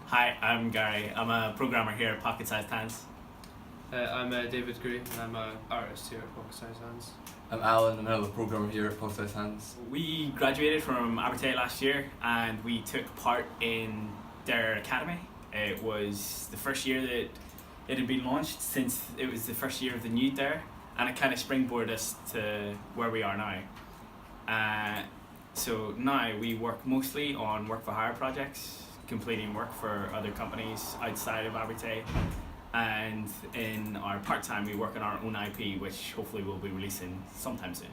Hi, I'm Gary. I'm a programmer here at Pocket Sized Hands. I'm David Gray and I'm an artist here at Pocket Sized Hands. I'm Alan, I'm another programmer here at Pocket Sized Hands. We graduated from Abertay last year and we took part in their academy. It was the first year that it had been launched since it was the first year of the new there, and it kind of springboarded us to where we are now. So now we work mostly on work for hire projects, completing work for other companies outside of Abertay, and in our part-time we work on our own IP, which hopefully we'll be releasing sometime soon.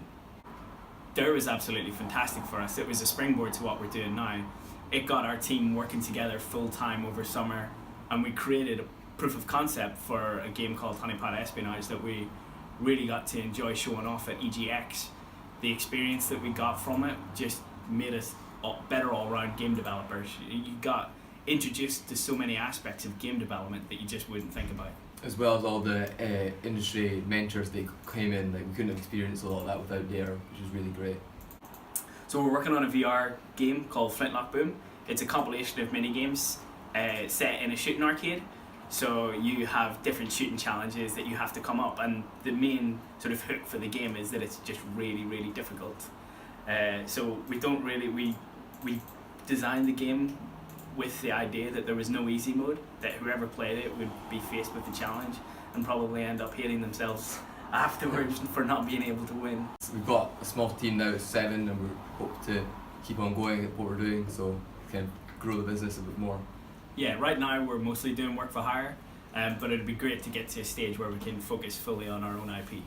There was absolutely fantastic for us. It was a springboard to what we're doing now. It got our team working together full-time over summer, and we created a proof of concept for a game called Honeypot Espionage that we really got to enjoy showing off at EGX. The experience that we got from it just made us better all-round game developers. You got introduced to so many aspects of game development that you just wouldn't think about. As well as all the industry mentors that came in, like we couldn't have experienced a lot of that without Dare, which was really great. So we're working on a VR game called Flintlock Boom. It's a compilation of mini games set in a shooting arcade. So you have different shooting challenges that you have to come up, and the main sort of hook for the game is that it's just really, really difficult. So we designed the game with the idea that there was no easy mode, that whoever played it would be faced with the challenge and probably end up hating themselves afterwards for not being able to win. So we've got a small team now, 7, and we hope to keep on going at what we're doing, so we can grow the business a bit more. Yeah, right now we're mostly doing work for hire, but it'd be great to get to a stage where we can focus fully on our own IP.